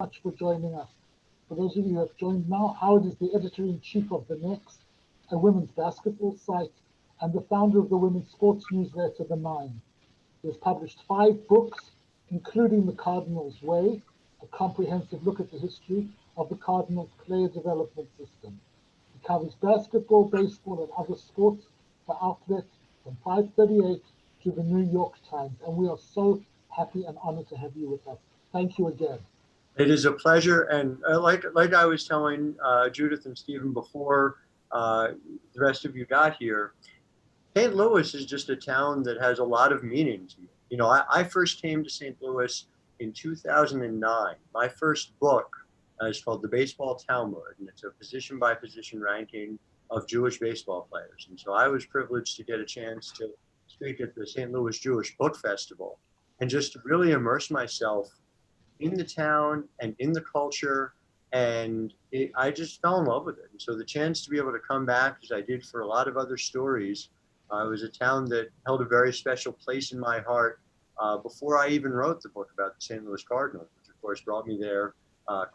much for joining us. For those of you who have joined now, Howard is the editor-in-chief of The Next, a women's basketball site, and the founder of the women's sports newsletter, The Nine. He has published 5 books, including The Cardinals' Way, a comprehensive look at the history of the Cardinals' player development system. He covers basketball, baseball, and other sports for outlets from 538 to the New York Times, and we are so happy and honored to have you with us. Thank you again. It is a pleasure, and like I was telling Judith and Stephen before the rest of you got here, St. Louis is just a town that has a lot of meaning to me. You know, I first came to St. Louis in 2009. My first book is called The Baseball Talmud, and it's a position by position ranking of Jewish baseball players. And so I was privileged to get a chance to speak at the St. Louis Jewish Book Festival and just to really immerse myself in the town and in the culture, and I just fell in love with it. And so the chance to be able to come back, as I did for a lot of other stories, it was a town that held a very special place in my heart before I even wrote the book about the St. Louis Cardinals, which of course brought me there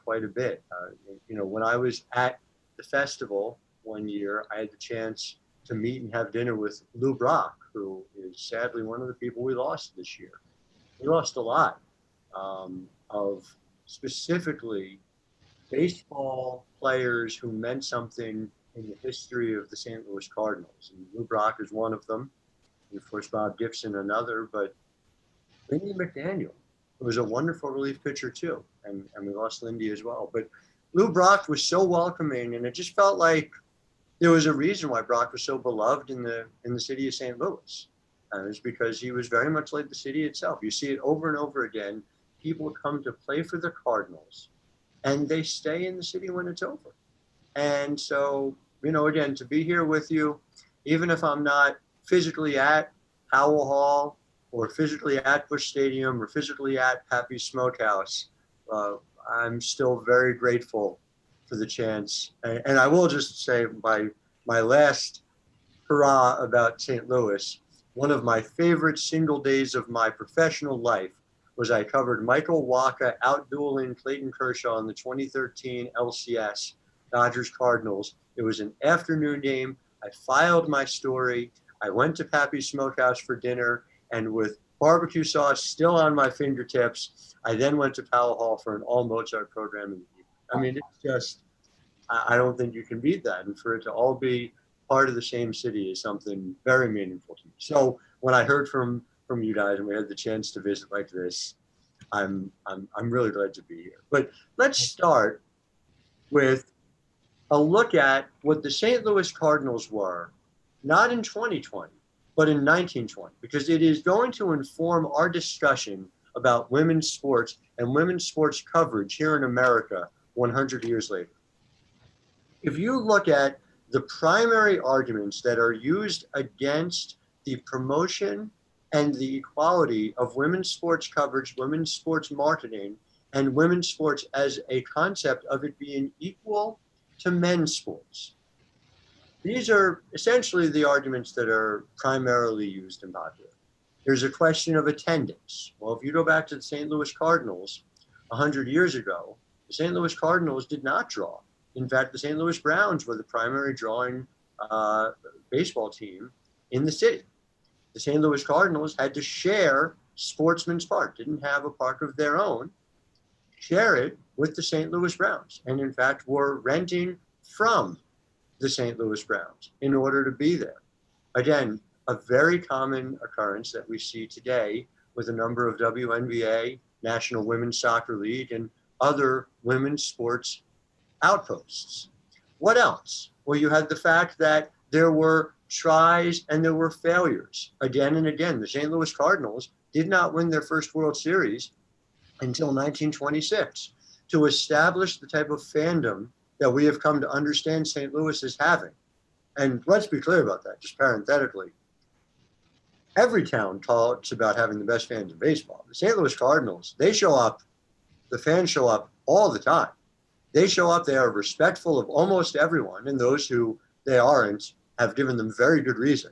quite a bit. You know, when I was at the festival one year, I had the chance to meet and have dinner with Lou Brock, who is sadly one of the people we lost this year. We lost a lot. Of specifically baseball players who meant something in the history of the St. Louis Cardinals. And Lou Brock is one of them, and of course Bob Gibson another, but Lindy McDaniel, who was a wonderful relief pitcher too, and we lost Lindy as well. But Lou Brock was so welcoming, and it just felt like there was a reason why Brock was so beloved in the city of St. Louis. And it's because he was very much like the city itself. You see it over and over again. People come to play for the Cardinals, and they stay in the city when it's over. And so, you know, again, to be here with you, even if I'm not physically at Howell Hall or physically at Busch Stadium or physically at Pappy's Smokehouse, I'm still very grateful for the chance. And I will just say my last hurrah about St. Louis, one of my favorite single days of my professional life was I covered Michael Wacha out-dueling Clayton Kershaw in the 2013 LCS Dodgers Cardinals. It was an afternoon game. I filed my story. I went to Pappy's Smokehouse for dinner, and with barbecue sauce still on my fingertips, I then went to Powell Hall for an all-Mozart program in the evening. I mean, it's just, I don't think you can beat that. And for it to all be part of the same city is something very meaningful to me. So when I heard from you guys and we had the chance to visit like this, I'm really glad to be here. But let's start with a look at what the St. Louis Cardinals were, not in 2020, but in 1920, because it is going to inform our discussion about women's sports and women's sports coverage here in America 100 years later. If you look at the primary arguments that are used against the promotion and the equality of women's sports coverage, women's sports marketing, and women's sports as a concept of it being equal to men's sports. These are essentially the arguments that are primarily used in popular. There's a question of attendance. Well, if you go back to the St. Louis Cardinals 100 years ago, the St. Louis Cardinals did not draw. In fact, the St. Louis Browns were the primary drawing baseball team in the city. The St. Louis Cardinals had to share Sportsman's Park, didn't have a park of their own, share it with the St. Louis Browns, and in fact were renting from the St. Louis Browns in order to be there. Again, a very common occurrence that we see today with a number of WNBA, National Women's Soccer League, and other women's sports outposts. What else? Well, you had the fact that there were tries and there were failures. Again and again, the St. Louis Cardinals did not win their first World Series until 1926 to establish the type of fandom that we have come to understand St. Louis as having. And let's be clear about that, just parenthetically. Every town talks about having the best fans in baseball. The St. Louis Cardinals, they show up, the fans show up all the time. They show up, they are respectful of almost everyone, and those who they aren't have given them very good reason.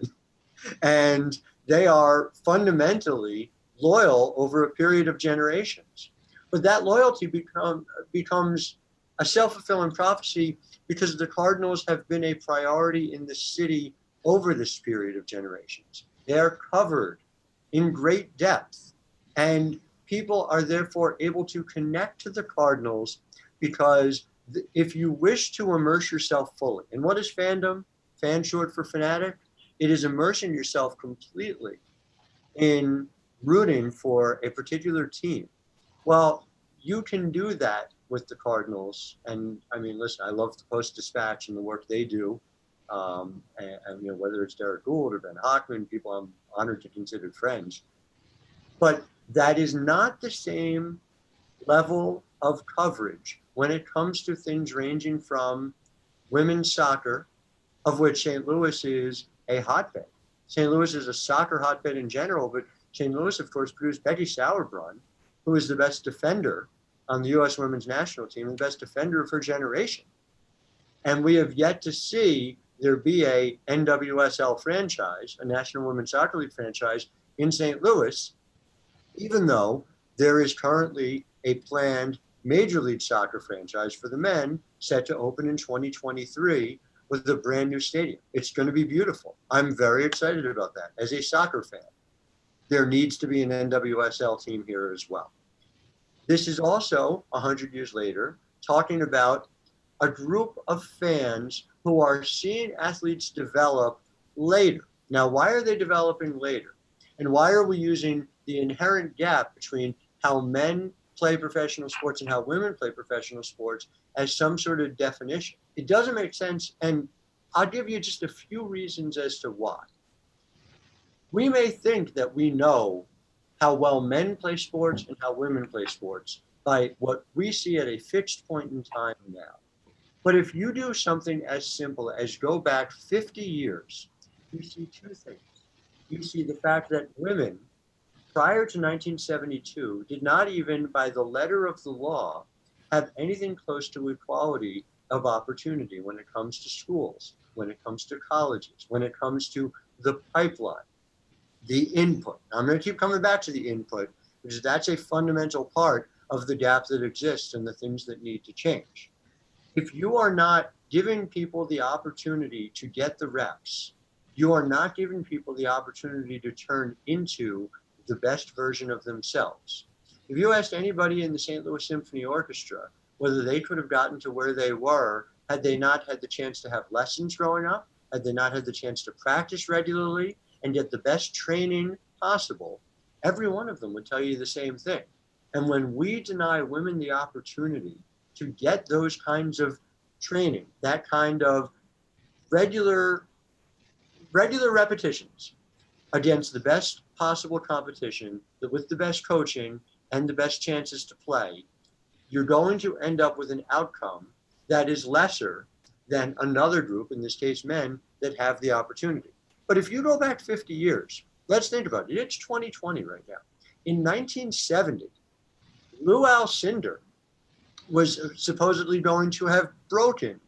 And they are fundamentally loyal over a period of generations. But that loyalty becomes a self-fulfilling prophecy because the Cardinals have been a priority in the city over this period of generations. They are covered in great depth, and people are therefore able to connect to the Cardinals because if you wish to immerse yourself fully, and what is fandom? Fan short for fanatic? It is immersing yourself completely in rooting for a particular team. Well, you can do that with the Cardinals. And I mean, listen, I love the Post-Dispatch and the work they do. And you know, whether it's Derek Gould or Ben Hockman, people I'm honored to consider friends. But that is not the same level of coverage when it comes to things ranging from women's soccer, of which St. Louis is a hotbed. St. Louis is a soccer hotbed in general, but St. Louis, of course, produced Becky Sauerbrunn, who is the best defender on the U.S. women's national team, the best defender of her generation. And we have yet to see there be a NWSL franchise, a National Women's Soccer League franchise in St. Louis, even though there is currently a planned Major League Soccer franchise for the men set to open in 2023 with a brand new stadium. It's going to be beautiful. I'm very excited about that. As a soccer fan, there needs to be an NWSL team here as well. This is also, 100 years later, talking about a group of fans who are seeing athletes develop later. Now, why are they developing later? And why are we using the inherent gap between how men play professional sports and how women play professional sports as some sort of definition? It doesn't make sense, and I'll give you just a few reasons as to why. We may think that we know how well men play sports and how women play sports by what we see at a fixed point in time now. But if you do something as simple as go back 50 years, you see two things. You see the fact that women, prior to 1972, did not even, by the letter of the law, have anything close to equality of opportunity when it comes to schools, when it comes to colleges, when it comes to the pipeline, the input. I'm going to keep coming back to the input because that's a fundamental part of the gap that exists and the things that need to change. If you are not giving people the opportunity to get the reps, you are not giving people the opportunity to turn into the best version of themselves. If you asked anybody in the St. Louis Symphony Orchestra whether they could have gotten to where they were had they not had the chance to have lessons growing up, had they not had the chance to practice regularly and get the best training possible, every one of them would tell you the same thing. And when we deny women the opportunity to get those kinds of training, that kind of regular repetitions against the best possible competition, with the best coaching and the best chances to play, you're going to end up with an outcome that is lesser than another group, in this case men, that have the opportunity. But if you go back 50 years, let's think about it. It's 2020 right now. In 1970, Lou Alcindor was supposedly going to have broken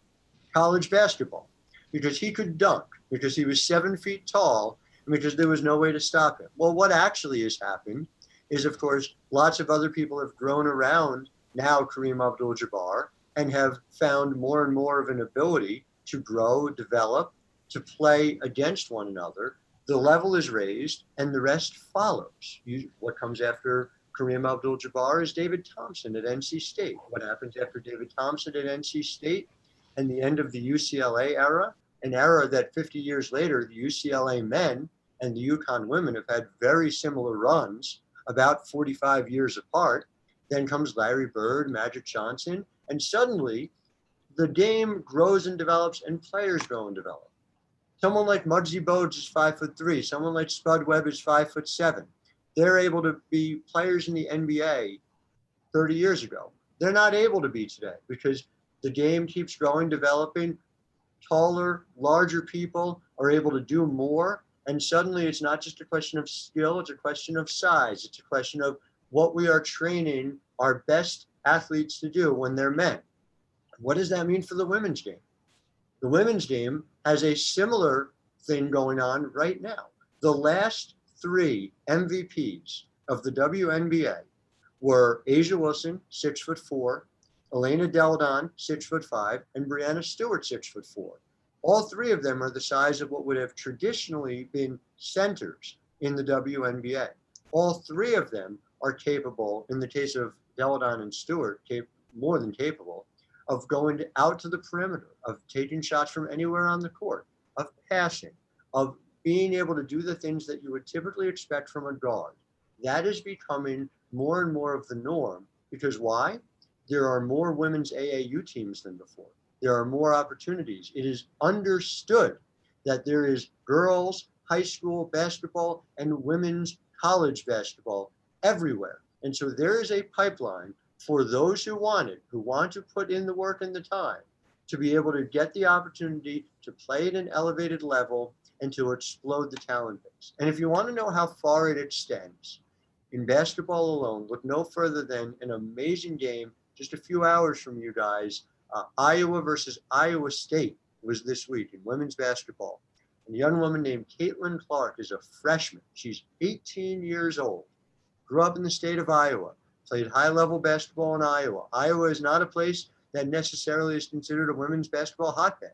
college basketball because he could dunk, because he was 7 feet tall, and because there was no way to stop him. Well, what actually has happened is, of course, lots of other people have grown around now Kareem Abdul-Jabbar and have found more and more of an ability to grow, develop, to play against one another. The level is raised, and the rest follows. What comes after Kareem Abdul-Jabbar is David Thompson at NC State. What happens after David Thompson at NC State and the end of the UCLA era, an era that 50 years later, the UCLA men and the UConn women have had very similar runs, about 45 years apart. Then comes Larry Bird, Magic Johnson, and suddenly the game grows and develops and players grow and develop. Someone like Muggsy Bogues is 5'3". Someone like Spud Webb is 5'7". They're able to be players in the NBA 30 years ago. They're not able to be today because the game keeps growing, developing. Taller, larger people are able to do more. And suddenly it's not just a question of skill, it's a question of size. It's a question of what we are training our best athletes to do when they're men. What does that mean for the women's game? The women's game has a similar thing going on right now. The last 3 MVPs of the WNBA were Asia Wilson, 6'4", Elena Deladon, 6'5", and Brianna Stewart, 6'4". All three of them are the size of what would have traditionally been centers in the WNBA. All three of them are capable, in the case of Deladon and Stewart, more than capable, of going out to the perimeter, of taking shots from anywhere on the court, of passing, of being able to do the things that you would typically expect from a guard. That is becoming more and more of the norm, because why? There are more women's AAU teams than before. There are more opportunities. It is understood that there is girls' high school basketball and women's college basketball everywhere. And so there is a pipeline for those who want to put in the work and the time to be able to get the opportunity to play at an elevated level and to explode the talent base. And if you want to know how far it extends, in basketball alone, look no further than an amazing game just a few hours from you guys. Iowa versus Iowa State was this week in women's basketball. And a young woman named Caitlin Clark is a freshman. She's 18 years old, grew up in the state of Iowa, played high-level basketball in Iowa. Iowa is not a place that necessarily is considered a women's basketball hotbed,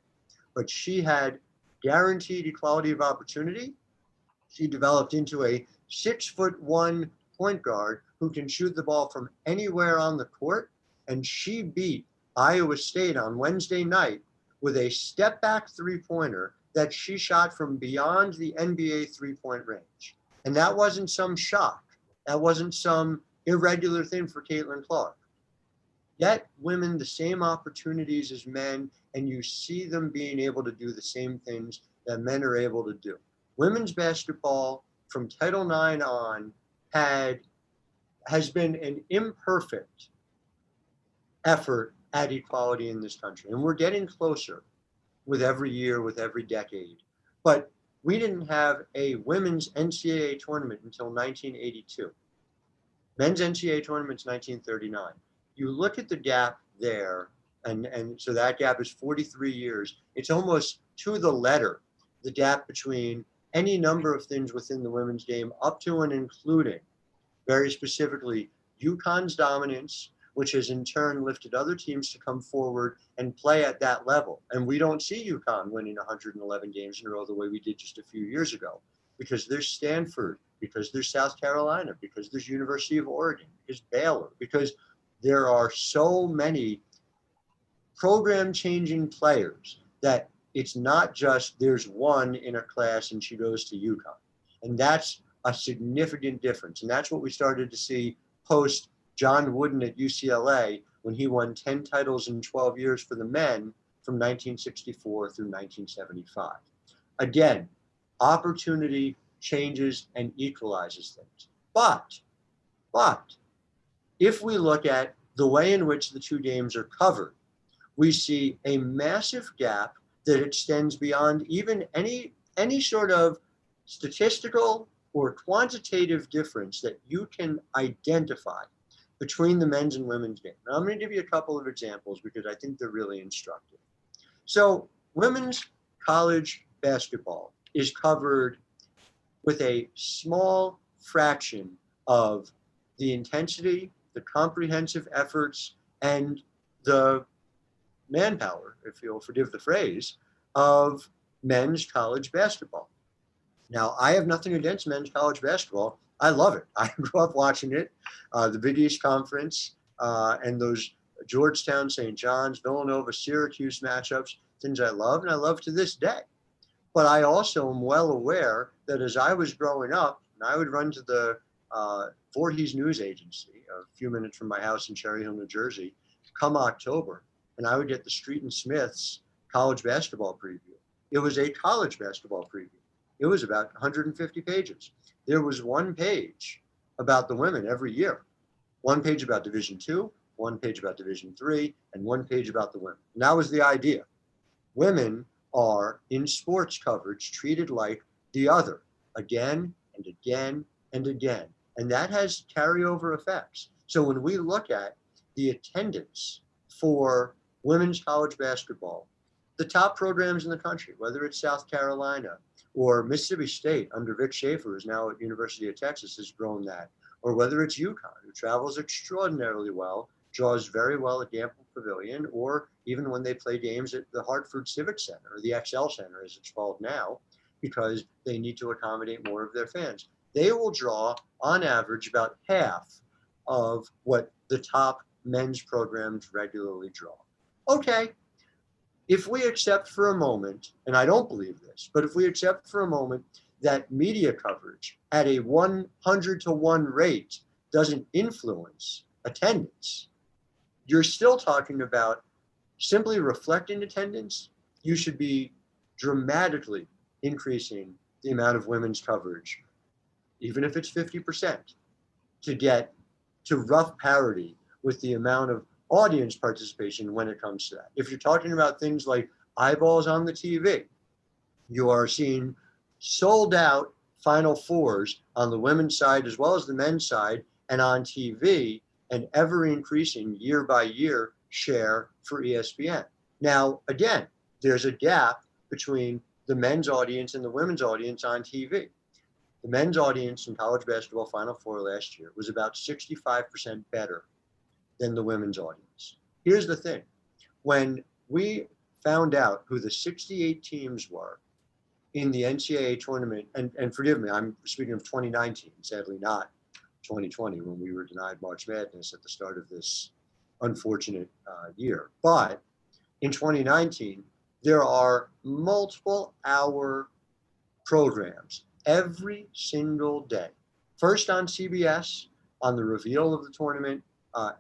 but she had guaranteed equality of opportunity. She developed into a 6'1" point guard who can shoot the ball from anywhere on the court, and she beat Iowa State on Wednesday night with a step-back three-pointer that she shot from beyond the NBA three-point range. And that wasn't some shock. That wasn't some irregular thing for Caitlin Clark. Get women the same opportunities as men, and you see them being able to do the same things that men are able to do. Women's basketball from Title IX on has been an imperfect effort at equality in this country. And we're getting closer with every year, with every decade. But we didn't have a women's NCAA tournament until 1982. Men's NCAA tournament's 1939. You look at the gap there, and so that gap is 43 years. It's almost to the letter, the gap between any number of things within the women's game, up to and including, very specifically, UConn's dominance, which has in turn lifted other teams to come forward and play at that level. And we don't see UConn winning 111 games in a row the way we did just a few years ago, because there's Stanford, because there's South Carolina, because there's University of Oregon, because Baylor, because there are so many program-changing players that it's not just there's one in a class and she goes to UConn. And that's a significant difference. And that's what we started to see post John Wooden at UCLA when he won 10 titles in 12 years for the men from 1964 through 1975. Again, opportunity changes and equalizes things. But if we look at the way in which the two games are covered, we see a massive gap that extends beyond even any sort of statistical or quantitative difference that you can identify between the men's and women's game. Now, I'm going to give you a couple of examples because I think they're really instructive. So women's college basketball is covered with a small fraction of the intensity, the comprehensive efforts, and the manpower, if you'll forgive the phrase, of men's college basketball. Now, I have nothing against men's college basketball. I love it. I grew up watching it, the Big East Conference, and those Georgetown, St. John's, Villanova, Syracuse matchups, things I love, and I love to this day. But I also am well aware that as I was growing up, and I would run to the Voorhees News Agency, a few minutes from my house in Cherry Hill, New Jersey, come October, and I would get the Street and Smith's college basketball preview. It was a college basketball preview. It was about 150 pages. There was one page about the women every year, one page about Division II, one page about Division III, and one page about the women. And that was the idea. Women are, in sports coverage, treated like the other again and again and again. And that has carryover effects. So when we look at the attendance for women's college basketball, the top programs in the country, whether it's South Carolina or Mississippi State under Vic Schaefer, who's now at University of Texas, has grown that, or whether it's UConn, who travels extraordinarily well, draws very well at Gamble Pavilion, or even when they play games at the Hartford Civic Center, or the XL Center as it's called now, because they need to accommodate more of their fans. They will draw, on average, about half of what the top men's programs regularly draw. Okay, if we accept for a moment, and I don't believe this, but if we accept for a moment that media coverage at a 100-to-1 rate doesn't influence attendance, you're still talking about simply reflecting attendance. You should be dramatically increasing the amount of women's coverage, even if it's 50%, to get to rough parity with the amount of audience participation when it comes to that. If you're talking about things like eyeballs on the TV, you are seeing sold out Final Fours on the women's side as well as the men's side, and on TV, an ever increasing year by year share for ESPN. Now, again, there's a gap between the men's audience and the women's audience on TV. The men's audience in college basketball Final Four last year was about 65% better than the women's audience. Here's the thing. When we found out who the 68 teams were in the NCAA tournament, and forgive me, I'm speaking of 2019, sadly not 2020, when we were denied March Madness at the start of this unfortunate year. But in 2019, there are multiple hour programs every single day. First on CBS, on the reveal of the tournament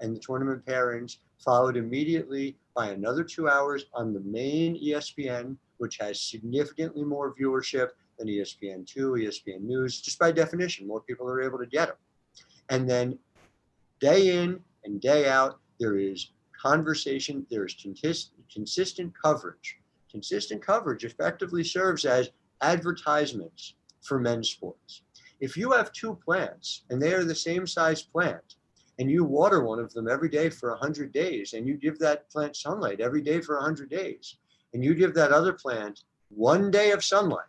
and the tournament pairings, followed immediately by another 2 hours on the main ESPN, which has significantly more viewership than ESPN2, ESPN News. Just by definition, more people are able to get them. And then day in and day out, there is conversation, there is consistent coverage. Consistent coverage effectively serves as advertisements for men's sports. If you have two plants and they are the same size plant, and you water one of them every day for 100 days, and you give that plant sunlight every day for 100 days, and you give that other plant 1 day of sunlight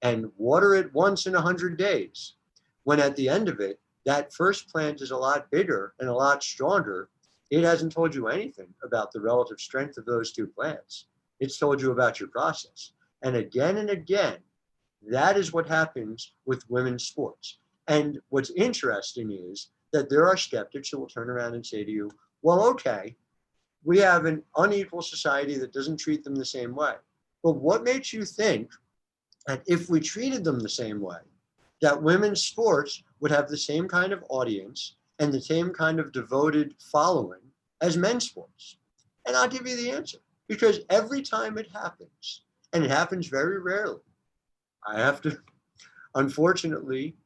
and water it once in 100 days, when at the end of it, that first plant is a lot bigger and a lot stronger, it hasn't told you anything about the relative strength of those two plants. It's told you about your process. And again, that is what happens with women's sports. And what's interesting is that there are skeptics who will turn around and say to you, well, okay, we have an unequal society that doesn't treat them the same way. But what makes you think that if we treated them the same way, that women's sports would have the same kind of audience and the same kind of devoted following as men's sports? And I'll give you the answer. Because every time it happens, and it happens very rarely, I have to, unfortunately,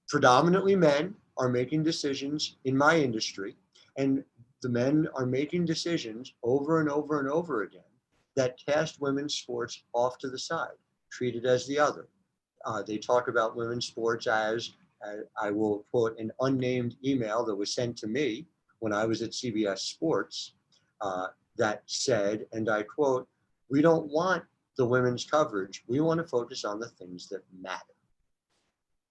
predominantly men are making decisions in my industry, and the men are making decisions over and over and over again that cast women's sports off to the side, treated as the other. They talk about women's sports as, I will quote, an unnamed email that was sent to me when I was at CBS Sports that said, and I quote, "We don't want the women's coverage. We want to focus on the things that matter."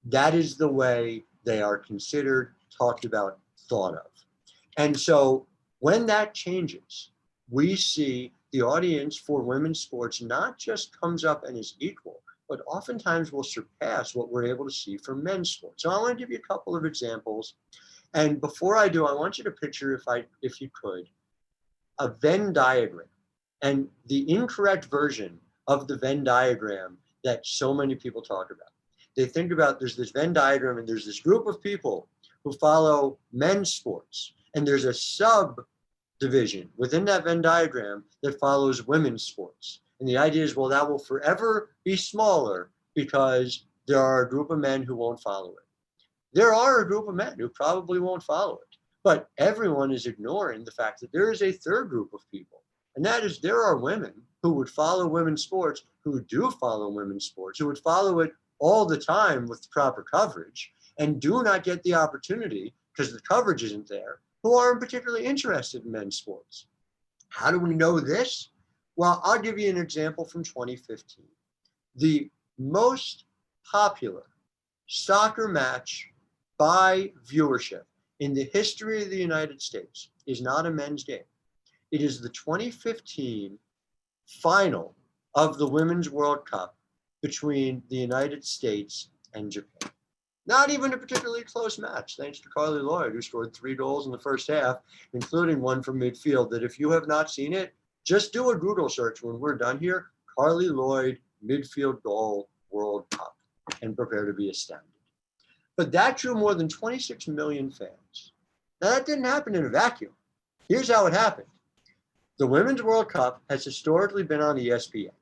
That is the way they are considered, talked about, thought of. And so when that changes, we see the audience for women's sports not just comes up and is equal, but oftentimes will surpass what we're able to see for men's sports. So I want to give you a couple of examples. And before I do, I want you to picture, if you could, a Venn diagram, and the incorrect version of the Venn diagram that so many people talk about. They think about, there's this Venn diagram and there's this group of people who follow men's sports, and there's a subdivision within that Venn diagram that follows women's sports. And the idea is, well, that will forever be smaller because there are a group of men who won't follow it. There are a group of men who probably won't follow it, but everyone is ignoring the fact that there is a third group of people. And that is, there are women who would follow women's sports, who do follow women's sports, who would follow it all the time with proper coverage, and do not get the opportunity because the coverage isn't there, who aren't particularly interested in men's sports. How do we know this? Well, I'll give you an example from 2015. The most popular soccer match by viewership in the history of the United States is not a men's game. It is the 2015 final of the Women's World Cup between the United States and Japan. Not even a particularly close match, thanks to Carly Lloyd, who scored 3 goals in the first half, including one from midfield, that if you have not seen it, just do a Google search when we're done here, Carly Lloyd midfield goal World Cup, and prepare to be astounded. But that drew more than 26 million fans. Now, that didn't happen in a vacuum. Here's how it happened. The Women's World Cup has historically been on ESPN,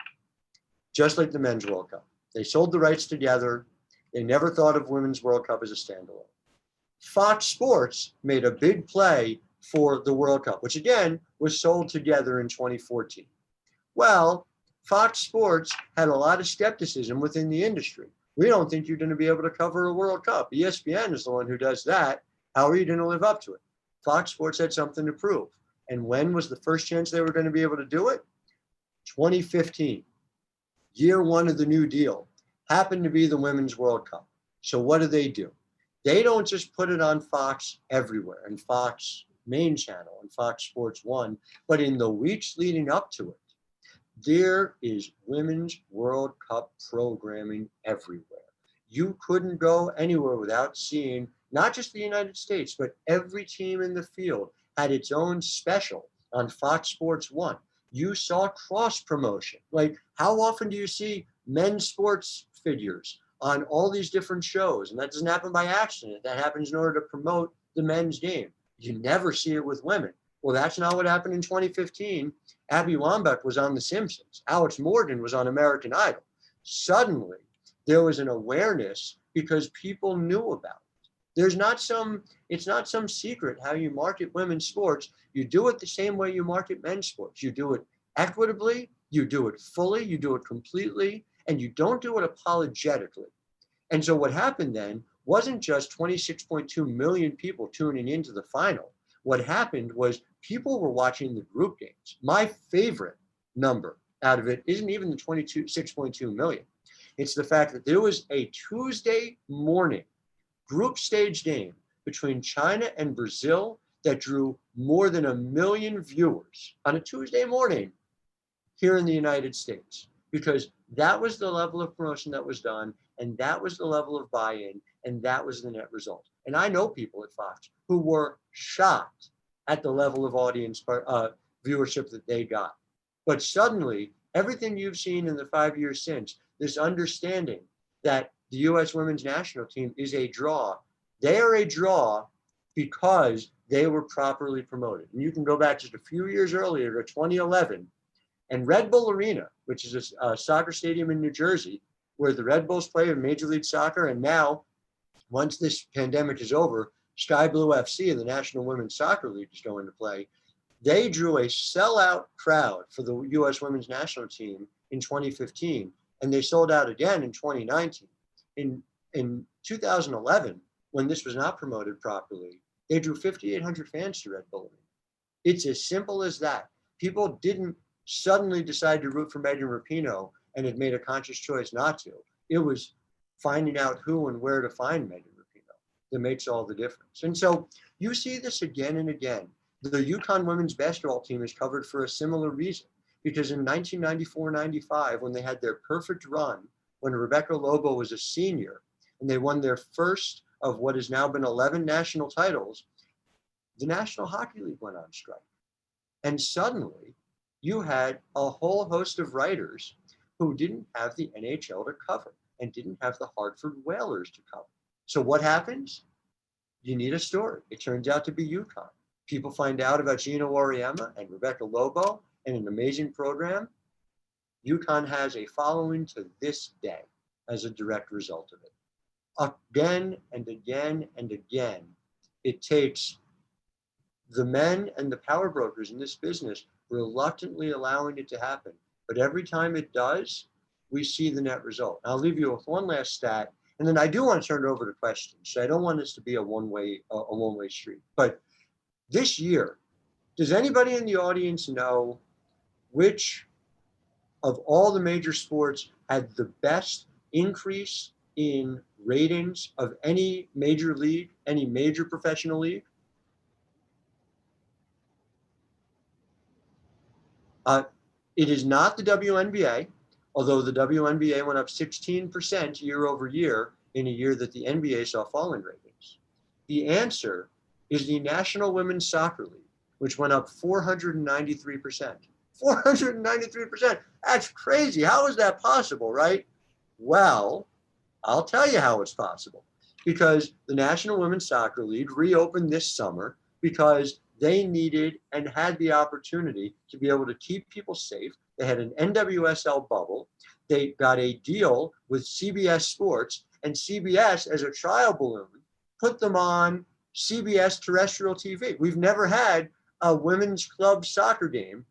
just like the Men's World Cup. They sold the rights together. They never thought of Women's World Cup as a standalone. Fox Sports made a big play for the World Cup, which again was sold together in 2014. Well, Fox Sports had a lot of skepticism within the industry. We don't think you're going to be able to cover a World Cup. ESPN is the one who does that. How are you going to live up to it? Fox Sports had something to prove. And when was the first chance they were going to be able to do it? 2015. Year one of the New Deal. Happened to be the Women's World Cup. So what do? They don't just put it on Fox everywhere, and Fox main channel and Fox Sports 1, but in the weeks leading up to it, there is Women's World Cup programming everywhere. You couldn't go anywhere without seeing not just the United States, but every team in the field had its own special on Fox Sports 1. You saw cross promotion. Like, how often do you see men's sports figures on all these different shows? And that doesn't happen by accident. That happens in order to promote the men's game. You never see it with women. Well, that's not what happened in 2015. Abby Wambach was on The Simpsons. Alex Morgan was on American Idol. Suddenly, there was an awareness because people knew about it. It's not some secret how you market women's sports. You do it the same way you market men's sports. You do it equitably, you do it fully, you do it completely, and you don't do it apologetically. And so what happened then wasn't just 26.2 million people tuning into the final. What happened was people were watching the group games. My favorite number out of it isn't even the 6.2 million. It's the fact that there was a Tuesday morning group stage game between China and Brazil that drew more than 1 million viewers on a Tuesday morning here in the United States, because that was the level of promotion that was done, and that was the level of buy-in, and that was the net result. And I know people at Fox who were shocked at the level of audience viewership that they got. But suddenly, everything you've seen in the 5 years since, this understanding that the U.S. women's national team is a draw. They are a draw because they were properly promoted. And you can go back just a few years earlier to 2011, and Red Bull Arena, which is a soccer stadium in New Jersey, where the Red Bulls play in Major League Soccer, and now, once this pandemic is over, Sky Blue FC and the National Women's Soccer League is going to play. They drew a sellout crowd for the U.S. women's national team in 2015, and they sold out again in 2019. In 2011, when this was not promoted properly, they drew 5,800 fans to Red Bull Arena. It's as simple as that. People didn't suddenly decide to root for Megan Rapinoe and had made a conscious choice not to. It was finding out who and where to find Megan Rapinoe that makes all the difference. And so you see this again and again. The UConn women's basketball team is covered for a similar reason, because in 1994-95, when they had their perfect run, when Rebecca Lobo was a senior, and they won their first of what has now been 11 national titles, the National Hockey League went on strike. And suddenly, you had a whole host of writers who didn't have the NHL to cover and didn't have the Hartford Whalers to cover. So what happens? You need a story. It turns out to be UConn. People find out about Gina Wariema and Rebecca Lobo and an amazing program. UConn has a following to this day as a direct result of it. Again and again and again, it takes the men and the power brokers in this business reluctantly allowing it to happen. But every time it does, we see the net result. I'll leave you with one last stat, and then I do want to turn it over to questions. So I don't want this to be a one-way street. But this year, does anybody in the audience know which of all the major sports had the best increase in ratings of any major league, any major professional league? It is not the WNBA, although the WNBA went up 16% year over year in a year that the NBA saw falling ratings. The answer is the National Women's Soccer League, which went up 493%. 493%. That's crazy. How is that possible, right? Well, I'll tell you how it's possible. Because the National Women's Soccer League reopened this summer because they needed and had the opportunity to be able to keep people safe. They had an NWSL bubble. They got a deal with CBS Sports, and CBS, as a trial balloon, put them on CBS terrestrial TV. We've never had a women's club soccer game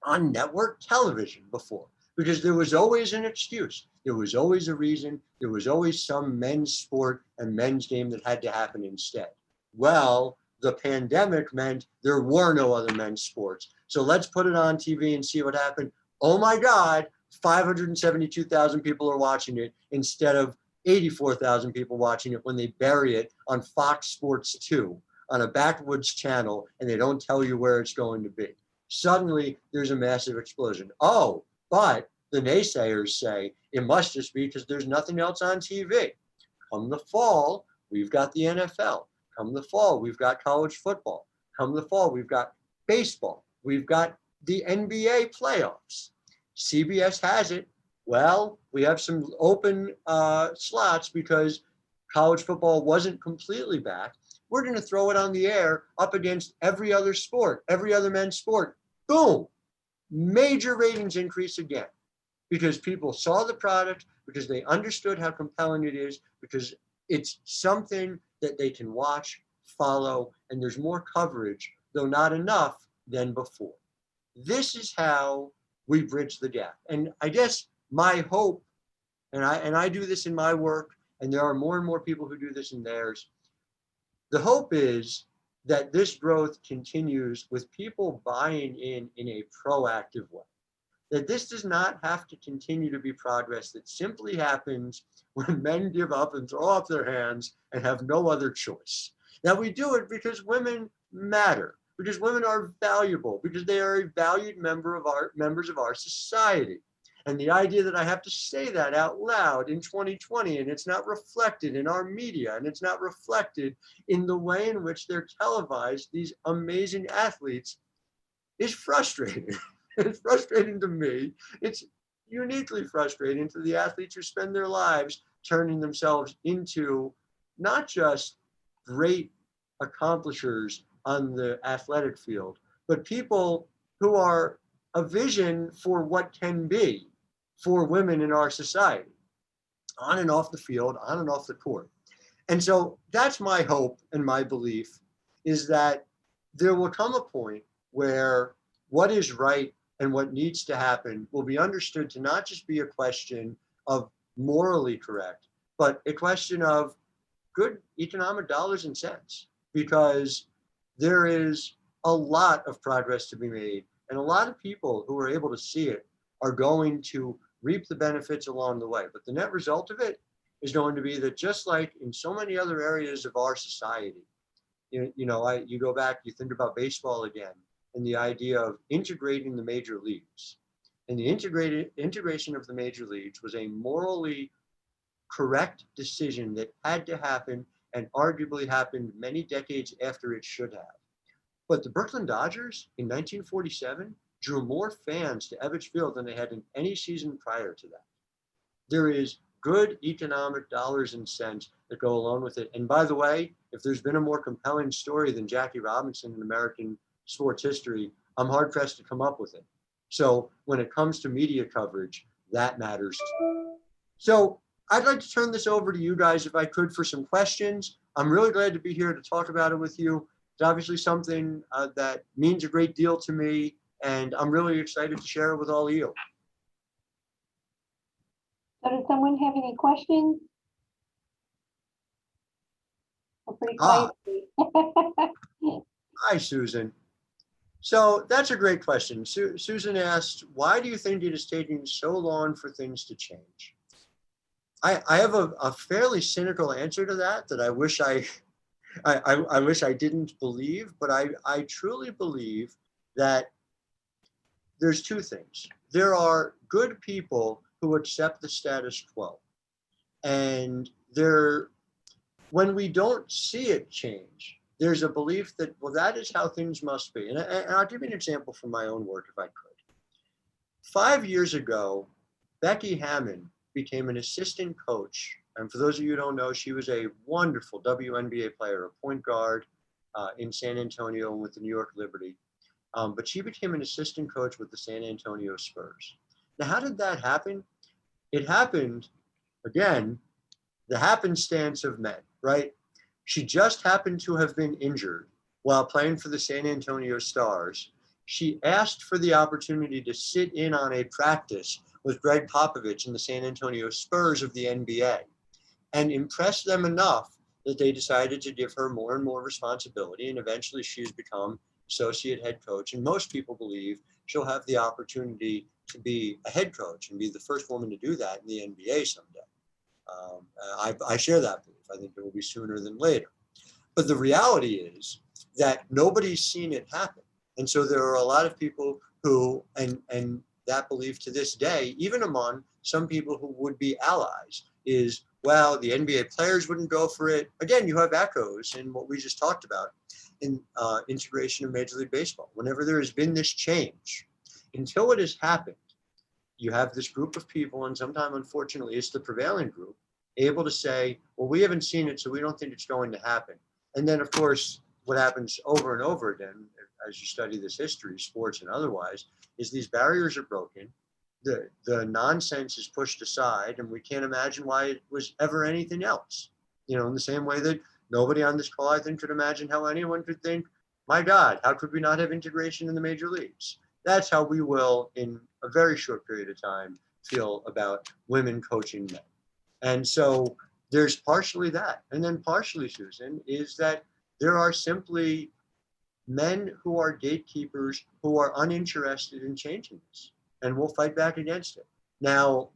on network television before, because there was always an excuse. There was always a reason. There was always some men's sport and men's game that had to happen instead. Well, the pandemic meant there were no other men's sports. So let's put it on TV and see what happened. Oh my God, 572,000 people are watching it instead of 84,000 people watching it when they bury it on Fox Sports 2 on a backwoods channel and they don't tell you where it's going to be. Suddenly, there's a massive explosion. Oh, but the naysayers say it must just be because there's nothing else on TV. Come the fall, we've got the NFL. Come the fall, we've got college football. Come the fall, we've got baseball. We've got the NBA playoffs. CBS has it. Well, we have some open slots because college football wasn't completely back. We're going to throw it on the air up against every other sport, every other men's sport. Boom! Major ratings increase again because people saw the product, because they understood how compelling it is, because it's something that they can watch, follow, and there's more coverage, though not enough, than before. This is how we bridge the gap. And I guess my hope, and I do this in my work, and there are more and more people who do this in theirs, the hope is that this growth continues with people buying in a proactive way. That this does not have to continue to be progress that simply happens when men give up and throw up their hands and have no other choice. That we do it because women matter, because women are valuable, because they are a valued members of our society. And the idea that I have to say that out loud in 2020 and it's not reflected in our media and it's not reflected in the way in which they're televised, these amazing athletes, is frustrating. It's frustrating to me. It's uniquely frustrating to the athletes who spend their lives turning themselves into not just great accomplishers on the athletic field, but people who are a vision for what can be for women in our society, on and off the field, on and off the court. And so that's my hope and my belief, is that there will come a point where what is right and what needs to happen will be understood to not just be a question of morally correct, but a question of good economic dollars and cents, because there is a lot of progress to be made. And a lot of people who are able to see it are going to reap the benefits along the way. But the net result of it is going to be that, just like in so many other areas of our society, you go back, you think about baseball again, and the idea of integrating the major leagues. And the integration of the major leagues was a morally correct decision that had to happen and arguably happened many decades after it should have. But the Brooklyn Dodgers in 1947 drew more fans to Ebbets Field than they had in any season prior to that. There is good economic dollars and cents that go along with it. And by the way, if there's been a more compelling story than Jackie Robinson in American sports history, I'm hard pressed to come up with it. So when it comes to media coverage, that matters too. So I'd like to turn this over to you guys, if I could, for some questions. I'm really glad to be here to talk about it with you. It's obviously something that means a great deal to me, and I'm really excited to share it with all of you. So does someone have any questions? We're pretty quiet. Hi, Susan. So that's a great question. Susan asked, why do you think it is taking so long for things to change? I have a fairly cynical answer to that I wish I wish I didn't believe, but I truly believe that there's two things. There are good people who accept the status quo. And when we don't see it change, there's a belief that, well, that is how things must be. And I'll give you an example from my own work, if I could. 5 years ago, Becky Hammon became an assistant coach. And for those of you who don't know, she was a wonderful WNBA player, a point guard in San Antonio and with the New York Liberty. But she became an assistant coach with the San Antonio Spurs. Now, how did that happen? It happened, again, the happenstance of men, right? She just happened to have been injured while playing for the San Antonio Stars. She asked for the opportunity to sit in on a practice with Greg Popovich and the San Antonio Spurs of the NBA and impressed them enough that they decided to give her more and more responsibility. And eventually she's become associate head coach. And most people believe she'll have the opportunity to be a head coach and be the first woman to do that in the NBA someday. I share that belief. I think it will be sooner than later. But the reality is that nobody's seen it happen. And so there are a lot of people who, and that belief to this day, even among some people who would be allies, is, well, the NBA players wouldn't go for it. Again, you have echoes in what we just talked about in integration of Major League Baseball. Whenever there has been this change, until it has happened, you have this group of people, and sometimes, unfortunately, it's the prevailing group, able to say, well, we haven't seen it, so we don't think it's going to happen. And then, of course, what happens over and over again, as you study this history, sports and otherwise, is these barriers are broken. The nonsense is pushed aside, and we can't imagine why it was ever anything else. You know, in the same way that nobody on this call, I think, could imagine how anyone could think, my God, how could we not have integration in the major leagues? That's how we will, in a very short period of time, feel about women coaching men. And so there's partially that. And then partially, Susan, is that there are simply men who are gatekeepers who are uninterested in changing this, and will fight back against it. Now,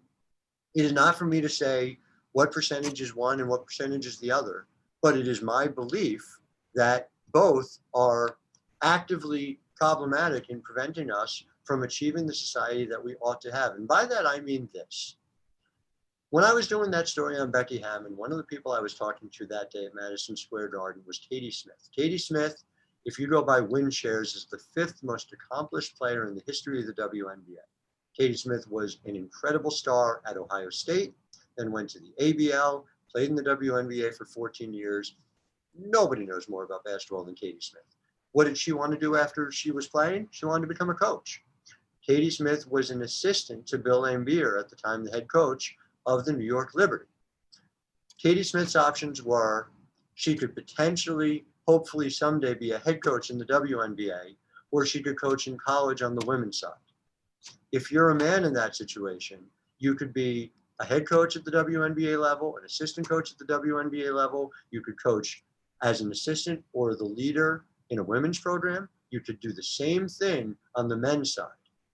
it is not for me to say what percentage is one and what percentage is the other, but it is my belief that both are actively problematic in preventing us from achieving the society that we ought to have. And by that, I mean this. When I was doing that story on Becky Hammon, one of the people I was talking to that day at Madison Square Garden was Katie Smith. Katie Smith, if you go by win shares, is the 5th most accomplished player in the history of the WNBA. Katie Smith was an incredible star at Ohio State, then went to the ABL, played in the WNBA for 14 years. Nobody knows more about basketball than Katie Smith. What did she want to do after she was playing? She wanted to become a coach. Katie Smith was an assistant to Bill Laimbeer, at the time the head coach of the New York Liberty. Katie Smith's options were she could potentially, hopefully someday, be a head coach in the WNBA, or she could coach in college on the women's side. If you're a man in that situation, you could be a head coach at the WNBA level, an assistant coach at the WNBA level. You could coach as an assistant or the leader in a women's program. You could do the same thing on the men's side.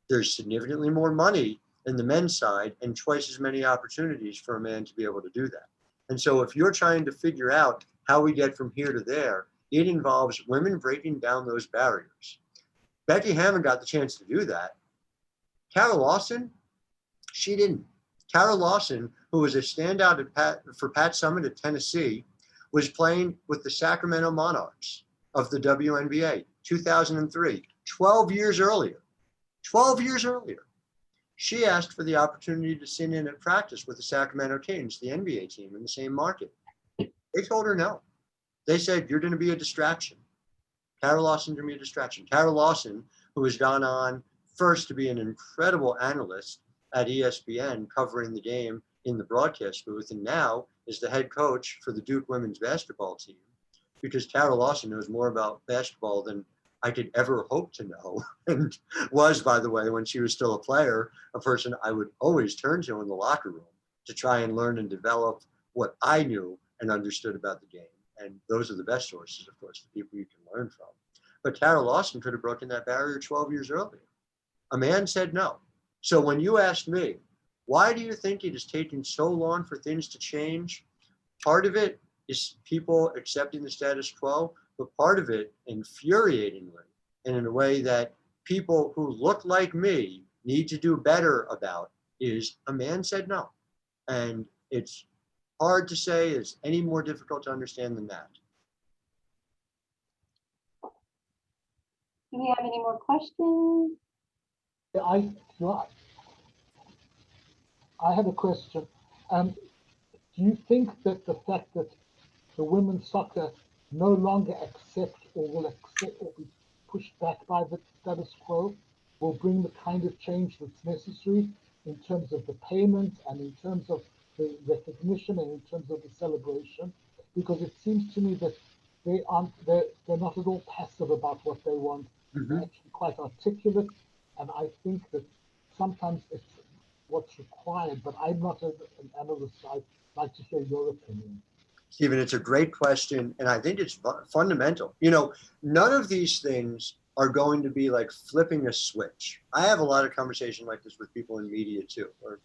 There's significantly more money in the men's side and twice as many opportunities for a man to be able to do that. And so if you're trying to figure out how we get from here to there, it involves women breaking down those barriers. Becky Hammon got the chance to do that. Kara Lawson, she didn't. Kara Lawson, who was a standout for Pat Summitt at Tennessee, was playing with the Sacramento Monarchs of the WNBA, 2003, 12 years earlier. 12 years earlier. She asked for the opportunity to sit in at practice with the Sacramento Kings, the NBA team in the same market. They told her no. They said, you're going to be a distraction. Kara Lawson's going to be a distraction. Kara Lawson, who has gone on first to be an incredible analyst at ESPN covering the game in the broadcast booth, and now is the head coach for the Duke women's basketball team, because Kara Lawson knows more about basketball than I could ever hope to know, and was, by the way, when she was still a player, a person I would always turn to in the locker room to try and learn and develop what I knew and understood about the game. And those are the best sources, of course, the people you can learn from. But Kara Lawson could have broken that barrier 12 years earlier. A man said no. So when you asked me, Why do you think it has taken so long for things to change? Part of it is people accepting the status quo, but part of it, infuriatingly, and in a way that people who look like me need to do better about, is a man said no. And it's hard to say it's any more difficult to understand than that. Do we have any more questions? I have a question. Do you think that the fact that the women's soccer no longer accept or will accept or be pushed back by the status quo will bring the kind of change that's necessary in terms of the payment and in terms of the recognition and in terms of the celebration? Because it seems to me that they're not at all passive about what they want. They're actually quite articulate, and I think that sometimes it's what's required, but I'm not an analyst, so I'd like to hear your opinion. Stephen, it's a great question, and I think it's fundamental. None of these things are going to be like flipping a switch. I have a lot of conversation like this with people in media too, or,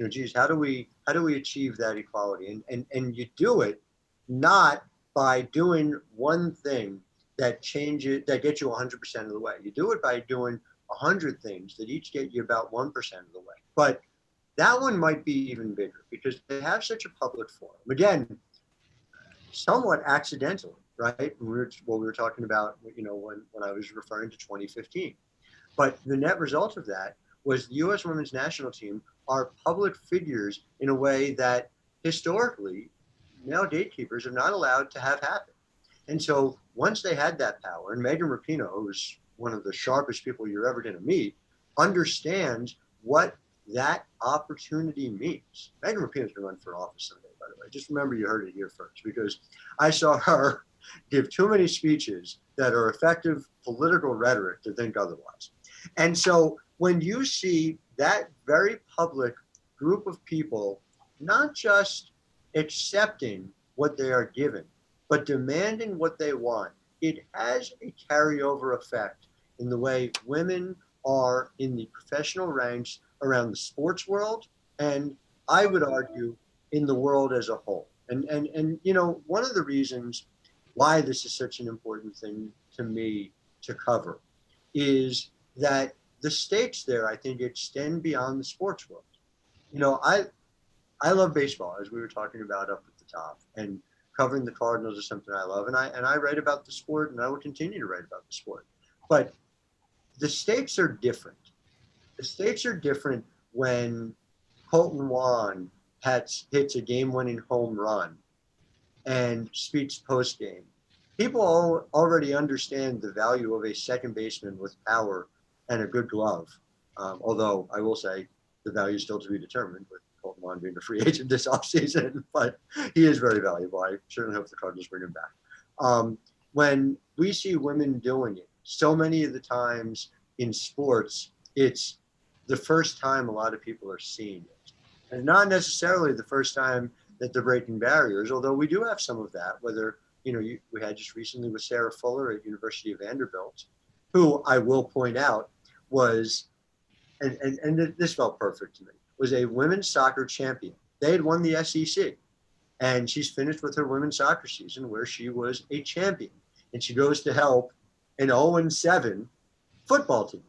geez, how do we achieve that equality? And you do it not by doing one thing that gets you 100% of the way. You do it by doing 100 things that each get you about 1% of the way. But that one might be even bigger because they have such a public forum. Again, somewhat accidentally, right? What we were talking about, when I was referring to 2015. But the net result of that was the U.S. women's national team are public figures in a way that historically male gatekeepers are not allowed to have happen. And so once they had that power, and Megan Rapinoe, who's one of the sharpest people you're ever going to meet, understands what that opportunity means. Megan Rapinoe's going to run for office someday, by the way. Just remember you heard it here first, because I saw her give too many speeches that are effective political rhetoric to think otherwise. And so when you see that very public group of people not just accepting what they are given, but demanding what they want, it has a carryover effect in the way women are in the professional ranks around the sports world, and I would argue in the world as a whole. And one of the reasons why this is such an important thing to me to cover is that the stakes there, I think, extend beyond the sports world. I love baseball, as we were talking about up at the top, and covering the Cardinals is something I love, and I write about the sport, and I will continue to write about the sport. But the stakes are different. The stakes are different when Colton Wong hits a game-winning home run and speaks post-game. People already understand the value of a second baseman with power and a good glove. Although I will say the value is still to be determined with Colton Wong being a free agent this offseason, but he is very valuable. I certainly hope the Cardinals bring him back. When we see women doing it, so many of the times in sports, it's the first time a lot of people are seeing it. And not necessarily the first time that they're breaking barriers, although we do have some of that, whether, we had just recently with Sarah Fuller at University of Vanderbilt, who I will point out was, and this felt perfect to me, was a women's soccer champion. They had won the SEC, and she's finished with her women's soccer season where she was a champion. And she goes to help an 0-7 football team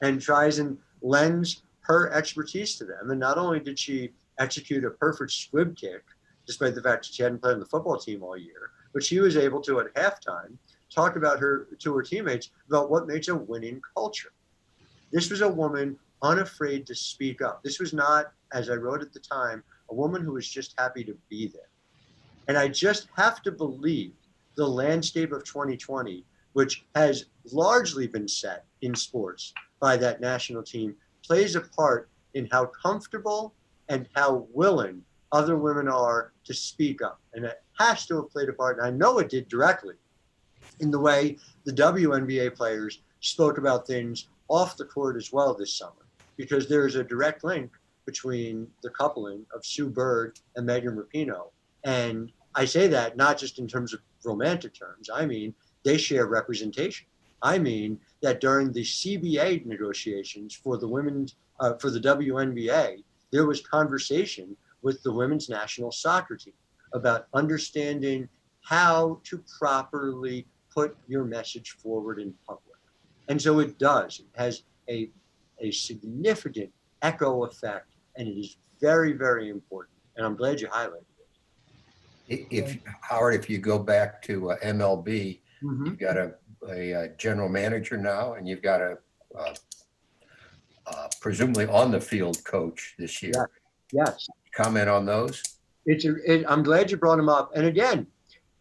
and tries and lends her expertise to them. And not only did she execute a perfect squib kick, despite the fact that she hadn't played on the football team all year, but she was able to, at halftime, talk about to her teammates about what makes a winning culture. This was a woman unafraid to speak up. This was not, as I wrote at the time, a woman who was just happy to be there. And I just have to believe the landscape of 2020, which has largely been set in sports by that national team, plays a part in how comfortable and how willing other women are to speak up. And it has to have played a part, and I know it did directly, in the way the WNBA players spoke about things off the court as well this summer, because there's a direct link between the coupling of Sue Bird and Megan Rapinoe. And I say that not just in terms of romantic terms. I mean, they share representation. I mean that during the CBA negotiations for the women's, for the WNBA, there was conversation with the women's national soccer team about understanding how to properly put your message forward in public. And so it does. It has a significant echo effect, and it is very, very important. And I'm glad you highlighted it. If Howard, if you go back to MLB, Mm-hmm. you've got a general manager now, and you've got a presumably on the field coach this year. Yes. Comment on those? I'm glad you brought him up. And again,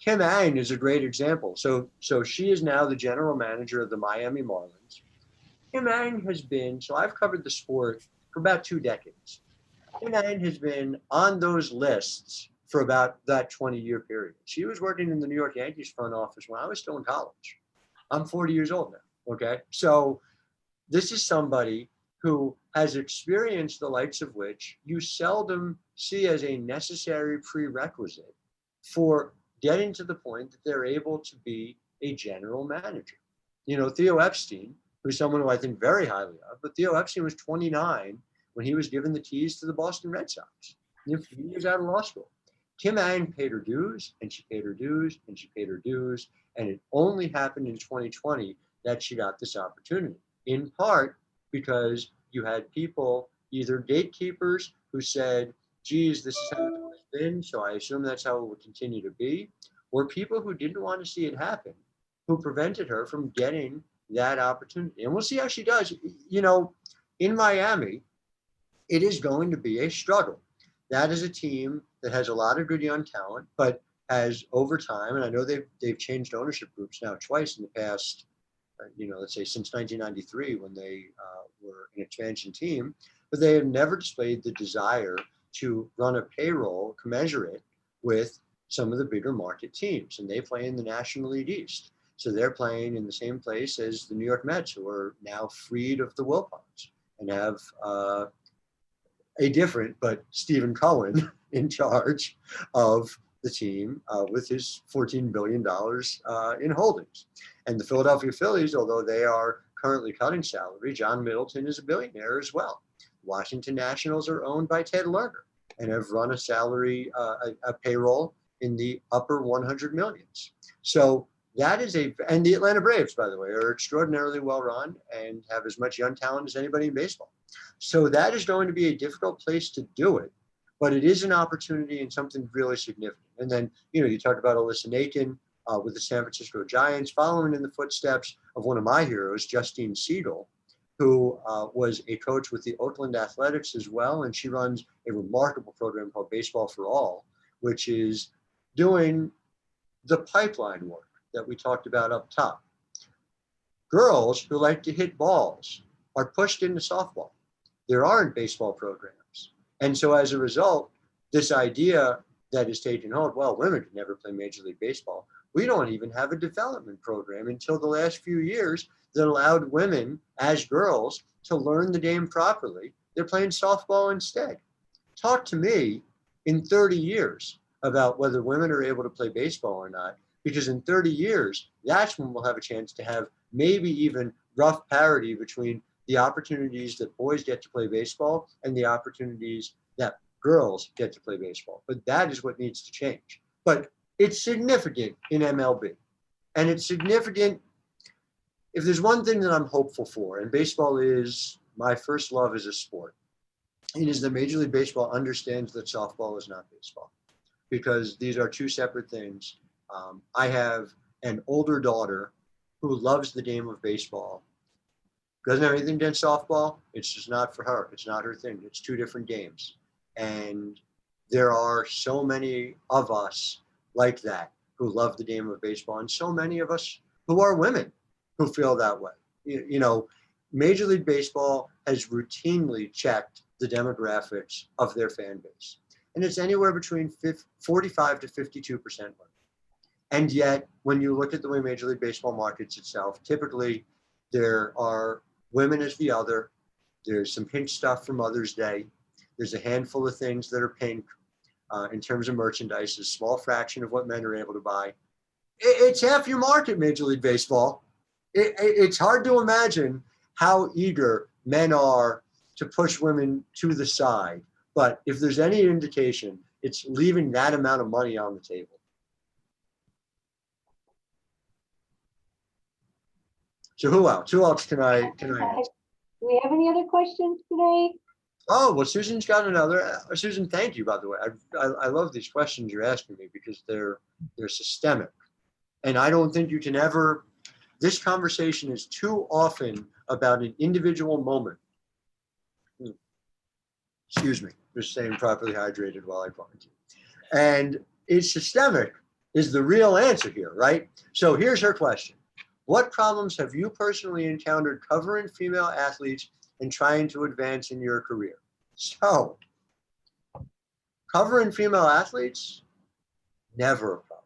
Kim Ang is a great example. So she is now the general manager of the Miami Marlins. Kim Ang has been, so I've covered the sport for about 2 decades. Kim Ang has been on those lists for about that 20-year period. She was working in the New York Yankees front office when I was still in college. I'm 40 years old now, okay? So this is somebody who has experienced the likes of which you seldom see as a necessary prerequisite for getting to the point that they're able to be a general manager. You know, Theo Epstein, who's someone who I think very highly of, but Theo Epstein was 29 when he was given the keys to the Boston Red Sox. He was out of law school. Kim Ang paid her dues, and she paid her dues, and she paid her dues, and it only happened in 2020 that she got this opportunity, in part because you had people, either gatekeepers who said, geez, this is how it's been, so I assume that's how it will continue to be, or people who didn't want to see it happen, who prevented her from getting that opportunity. And we'll see how she does. You know, in Miami, it is going to be a struggle. That is a team that has a lot of good young talent, but has over time, and I know they've changed ownership groups now twice in the past, let's say since 1993 when they were an expansion team, but they have never displayed the desire to run a payroll commensurate with some of the bigger market teams. And they play in the National League East. So they're playing in the same place as the New York Mets, who are now freed of the Wilpons and have a different, but Stephen Cohen in charge of the team with his $14 billion in holdings. And the Philadelphia Phillies, although they are currently cutting salary, John Middleton is a billionaire as well. Washington Nationals are owned by Ted Lerner and have run a salary, a payroll in the upper 100 millions. So that is and the Atlanta Braves, by the way, are extraordinarily well run and have as much young talent as anybody in baseball. So that is going to be a difficult place to do it, but it is an opportunity and something really significant. And then, you talked about Alyssa Nakin with the San Francisco Giants, following in the footsteps of one of my heroes, Justine Siegel, who was a coach with the Oakland Athletics as well. And she runs a remarkable program called Baseball for All, which is doing the pipeline work that we talked about up top. Girls who like to hit balls are pushed into softball. There aren't baseball programs. And so as a result, this idea that is taking hold, well, women could never play Major League Baseball. We don't even have a development program until the last few years that allowed women as girls to learn the game properly. They're playing softball instead. Talk to me in 30 years about whether women are able to play baseball or not, because in 30 years, that's when we'll have a chance to have maybe even rough parity between the opportunities that boys get to play baseball and the opportunities that girls get to play baseball. But that is what needs to change. But it's significant in MLB. And it's significant, if there's one thing that I'm hopeful for, and baseball is my first love as a sport, it is that Major League Baseball understands that softball is not baseball, because these are two separate things. I have an older daughter who loves the game of baseball. Doesn't have anything against softball. It's just not for her. It's not her thing. It's two different games. And there are so many of us like that who love the game of baseball, and so many of us who are women who feel that way. Major League Baseball has routinely checked the demographics of their fan base. And it's anywhere between 45 to 52% women. And yet, when you look at the way Major League Baseball markets itself, typically there are women as the other. There's some pink stuff for Mother's Day. There's a handful of things that are pink in terms of merchandise, a small fraction of what men are able to buy. It's half your market, Major League Baseball. It's hard to imagine how eager men are to push women to the side But if there's any indication, it's leaving that amount of money on the table. So who else? Who else can I ask? Do we have any other questions today? Oh, well, Susan's got another. Susan, thank you, by the way. I love these questions you're asking me because they're systemic. And I don't think you can ever, this conversation is too often about an individual moment. Excuse me, just staying properly hydrated while I quarantine. And it's systemic is the real answer here, right? So here's her question. What problems have you personally encountered covering female athletes and trying to advance in your career? So, covering female athletes, never a problem.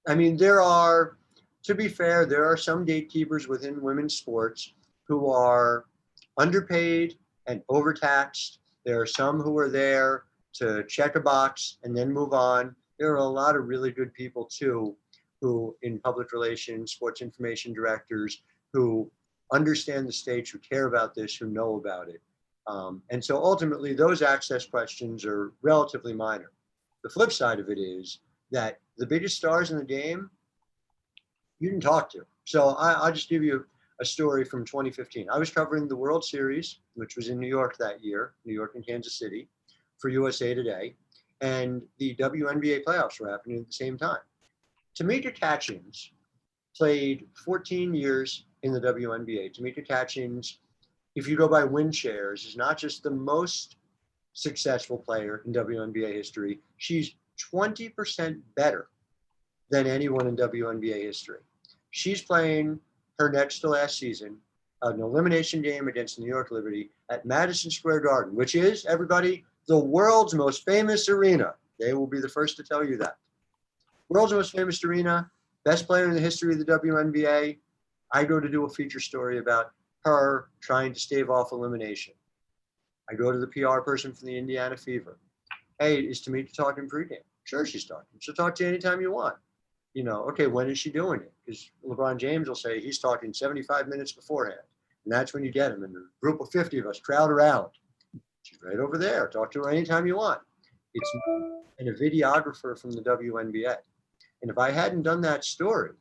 I mean, to be fair, there are some gatekeepers within women's sports who are underpaid and overtaxed. There are some who are there to check a box and then move on. There are a lot of really good people too, who in public relations, sports information directors, who understand the stage, who care about this, who know about it. And so ultimately those access questions are relatively minor. The flip side of it is that the biggest stars in the game, you can talk to. So I'll just give you a story from 2015. I was covering the World Series, which was in New York that year, New York and Kansas City, for USA Today. And the WNBA playoffs were happening at the same time. Tamika Catchings played 14 years in the WNBA. Tamika Catchings, if you go by win shares, is not just the most successful player in WNBA history, she's 20% better than anyone in WNBA history. She's playing her next to last season, an elimination game against New York Liberty at Madison Square Garden, which is, everybody, the world's most famous arena. They will be the first to tell you that. World's most famous arena, best player in the history of the WNBA. I go to do a feature story about her trying to stave off elimination. I go to the PR person from the Indiana Fever. Hey, is Tamika talking pregame? Sure, she's talking. She'll talk to you anytime you want. You know, okay, when is she doing it? Because LeBron James will say he's talking 75 minutes beforehand. And that's when you get him. And a group of 50 of us crowd around. She's right over there. Talk to her anytime you want. It's and a videographer from the WNBA. And if I hadn't done that story,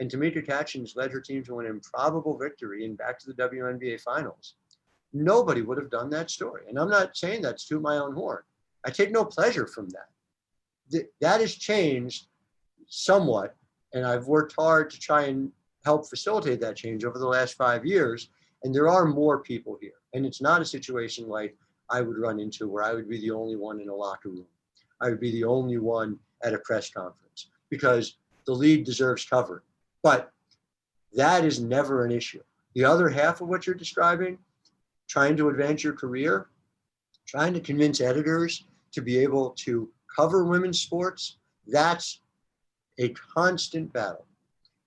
and Tamika Catchings led her team to an improbable victory and back to the WNBA finals, nobody would have done that story. And I'm not saying that's to my own horn. I take no pleasure from that. That has changed somewhat, and I've worked hard to try and help facilitate that change over the last 5 years. And there are more people here. And it's not a situation like I would run into where I would be the only one in a locker room. I would be the only one at a press conference because the league deserves cover. But that is never an issue. The other half of what you're describing, trying to advance your career, trying to convince editors to be able to cover women's sports, that's a constant battle.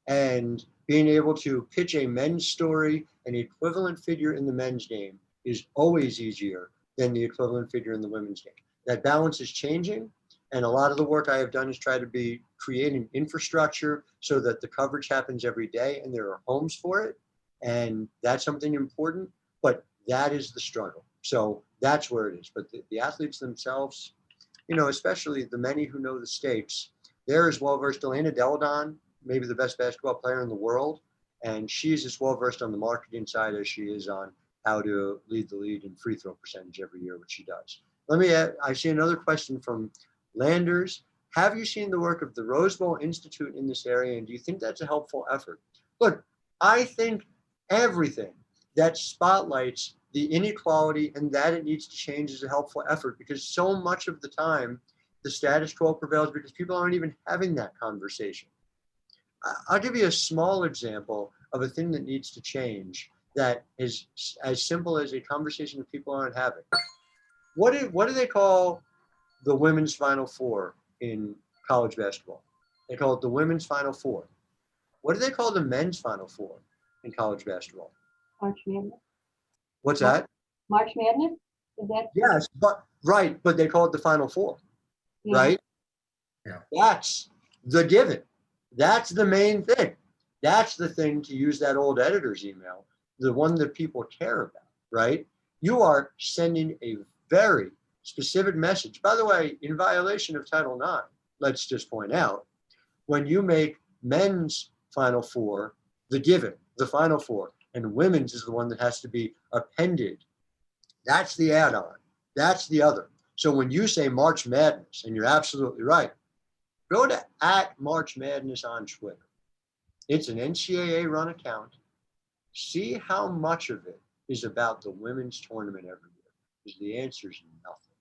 And being able to pitch a men's story, an equivalent figure in the men's game, is always easier than the equivalent figure in the women's game. That balance is changing. And a lot of the work I have done is try to be creating infrastructure so that the coverage happens every day and there are homes for it. And that's something important, but that is the struggle. So that's where it is. But the athletes themselves, you know, especially the many who know the stakes, they're as well-versed. Elena Deladon, maybe the best basketball player in the world. And she's as well-versed on the marketing side as she is on how to lead the league in free throw percentage every year, which she does. Let me add, I see another question from Landers. Have you seen the work of the Rose Bowl Institute in this area, and do you think that's a helpful effort? Look, I think everything that spotlights the inequality and that it needs to change is a helpful effort, because so much of the time the status quo prevails because people aren't even having that conversation. I'll give you a small example of a thing that needs to change that is as simple as a conversation that people aren't having. What do they call the women's Final Four in college basketball? They call it the women's Final Four. What do they call the men's Final Four in college basketball? March Madness. What's that? March Madness? Is that? Yes, but right, but they call it the Final Four, Yeah. right? Yeah. That's the given. That's the main thing. That's the thing, to use that old editor's email, the one that people care about, right? You are sending a very specific message. By the way, in violation of Title IX, let's just point out, when you make men's Final Four the given, the Final Four, and women's is the one that has to be appended, that's the add-on. That's the other. So when you say March Madness, and you're absolutely right, go to @March Madness on Twitter. It's an NCAA run account. See how much of it is about the women's tournament every year. Because the answer is nothing.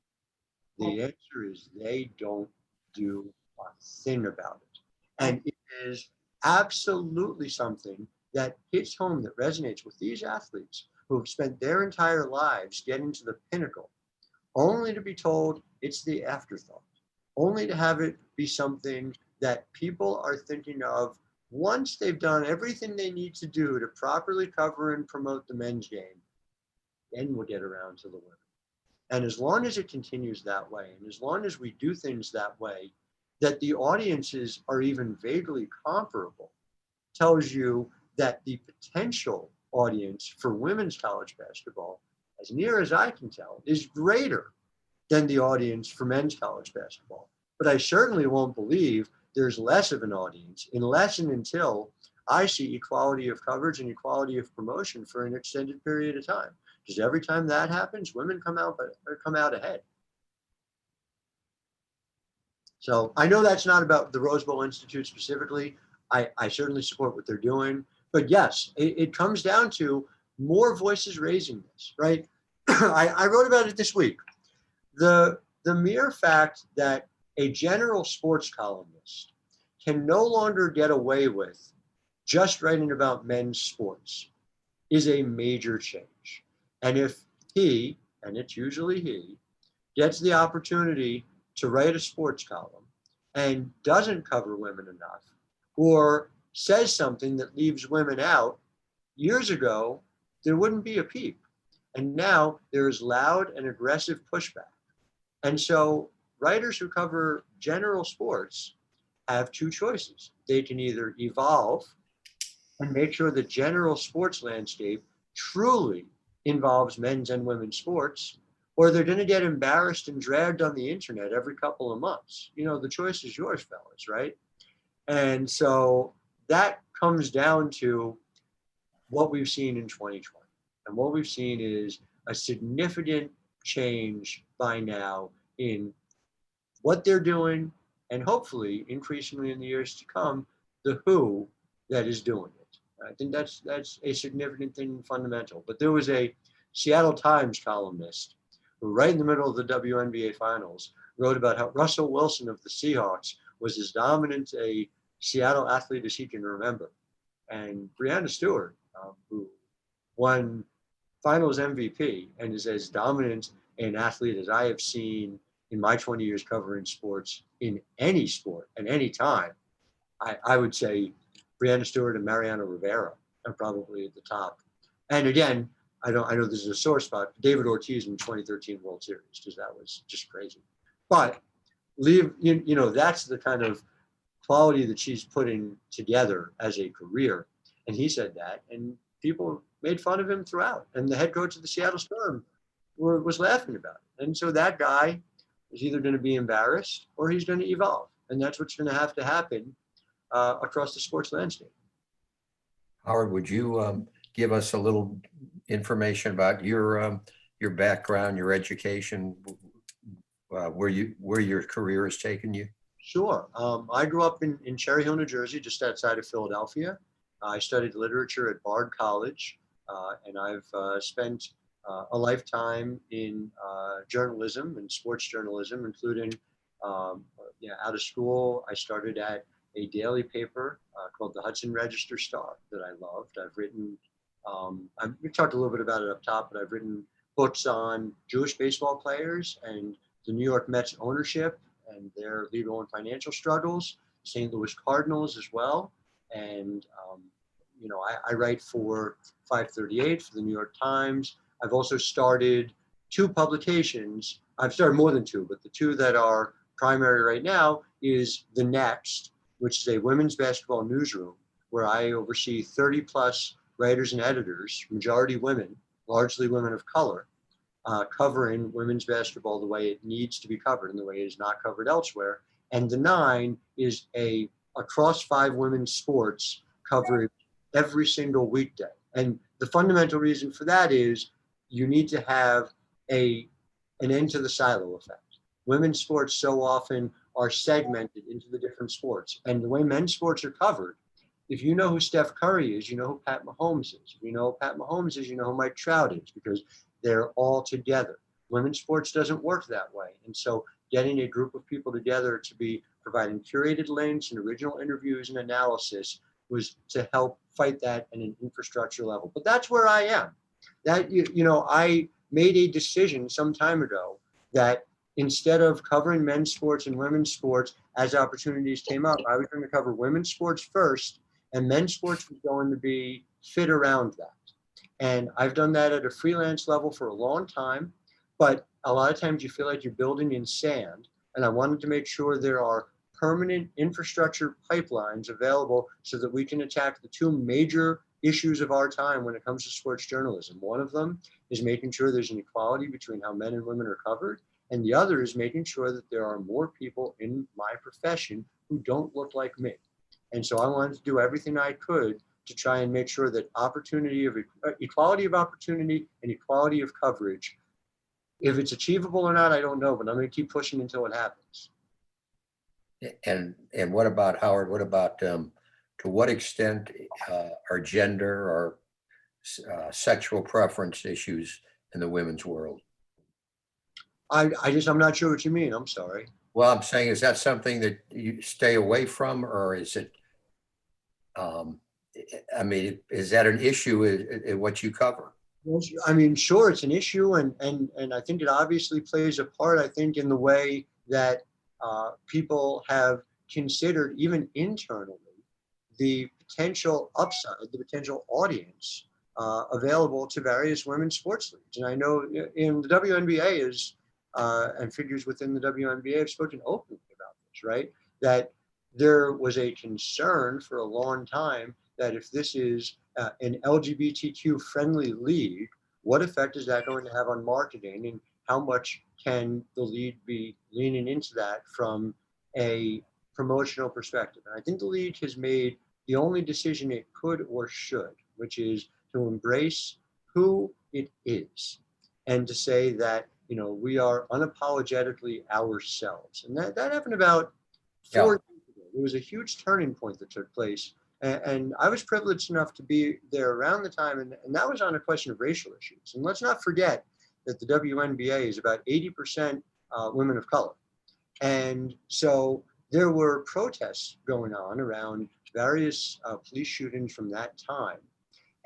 The answer is they don't do a thing about it. And it is absolutely something that hits home, that resonates with these athletes who have spent their entire lives getting to the pinnacle, only to be told it's the afterthought, only to have it be something that people are thinking of once they've done everything they need to do to properly cover and promote the men's game. Then we'll get around to the women. And as long as it continues that way, and as long as we do things that way, that the audiences are even vaguely comparable, tells you that the potential audience for women's college basketball, as near as I can tell, is greater than the audience for men's college basketball. But I certainly won't believe there's less of an audience unless and until I see equality of coverage and equality of promotion for an extended period of time. Because every time that happens, women come out ahead. So I know that's not about the Rose Bowl Institute specifically. I certainly support what they're doing. But yes, it comes down to more voices raising this, right? I wrote about it this week. The mere fact that a general sports columnist can no longer get away with just writing about men's sports is a major change. And if he, and it's usually he, gets the opportunity to write a sports column and doesn't cover women enough, or says something that leaves women out, years ago, there wouldn't be a peep. And now there is loud and aggressive pushback. And so writers who cover general sports have two choices. They can either evolve and make sure the general sports landscape truly involves men's and women's sports, or they're going to get embarrassed and dragged on the internet every couple of months. You know, the choice is yours, fellas, right? And so that comes down to what we've seen in 2020. And what we've seen is a significant change by now in what they're doing, and hopefully increasingly in the years to come, the who that is doing it. I think that's a significant thing and fundamental. But there was a Seattle Times columnist who, right in the middle of the WNBA finals, wrote about how Russell Wilson of the Seahawks was as dominant a Seattle athlete as he can remember. And Breanna Stewart, who won finals MVP and is as dominant an athlete as I have seen in my 20 years covering sports in any sport at any time, I would say Breanna Stewart and Mariano Rivera are probably at the top. And again, I know this is a sore spot, but David Ortiz in the 2013 World Series, because that was just crazy. But that's the kind of quality that she's putting together as a career. And he said that, and people made fun of him throughout. And the head coach of the Seattle Storm was laughing about it. And so that guy is either going to be embarrassed or he's going to evolve. And that's what's going to happen across the sports landscape. Howard, would you give us a little information about your background, your education, where your career has taken you? Sure. I grew up in Cherry Hill, New Jersey, just outside of Philadelphia. I studied literature at Bard College, and I've spent a lifetime in journalism and sports journalism, including out of school. I started at a daily paper called the Hudson Register Star that I loved. I've written, we talked a little bit about it up top, but I've written books on Jewish baseball players and the New York Mets ownership and their legal and financial struggles, St. Louis Cardinals as well. And, I write for 538 for the New York Times. I've also started two publications. I've started more than two, but the two that are primary right now is The Next, which is a women's basketball newsroom where I oversee 30 plus writers and editors, majority women, largely women of color, covering women's basketball the way it needs to be covered and the way it is not covered elsewhere. And the 9 is across 5 women's sports coverage every single weekday. And the fundamental reason for that is you need to have an end to the silo effect. Women's sports so often are segmented into the different sports. And the way men's sports are covered, if you know who Steph Curry is, you know who Pat Mahomes is. If you know who Pat Mahomes is, you know who Mike Trout is, because they're all together. Women's sports doesn't work that way. And so getting a group of people together to be providing curated links and original interviews and analysis was to help fight that at an infrastructure level. But that's where I am. That, I made a decision some time ago that instead of covering men's sports and women's sports as opportunities came up, I was going to cover women's sports first, and men's sports was going to be fit around that. And I've done that at a freelance level for a long time, but a lot of times you feel like you're building in sand. And I wanted to make sure there are permanent infrastructure pipelines available so that we can attack the 2 major issues of our time when it comes to sports journalism. One of them is making sure there's an equality between how men and women are covered. And the other is making sure that there are more people in my profession who don't look like me. And so I wanted to do everything I could to try and make sure that equality of opportunity and equality of coverage, if it's achievable or not, I don't know, but I'm going to keep pushing until it happens. And what about, Howard, what about to what extent are gender or sexual preference issues in the women's world? I'm not sure what you mean. I'm sorry. Well, I'm saying, is that something that you stay away from, or is it, is that an issue in what you cover? I mean, sure, it's an issue, and I think it obviously plays a part, I think, in the way that people have considered, even internally, the potential upside, the potential audience available to various women's sports leagues. And I know in the WNBA and figures within the WNBA have spoken openly about this, right? That there was a concern for a long time that if this is an LGBTQ friendly league, what effect is that going to have on marketing, and how much can the league be leaning into that from a promotional perspective? And I think the league has made the only decision it could or should, which is to embrace who it is and to say that, we are unapologetically ourselves. And that happened about 4 years ago. There was a huge turning point that took place. And I was privileged enough to be there around the time, and that was on a question of racial issues. And let's not forget that the WNBA is about 80% women of color. And so there were protests going on around various police shootings from that time.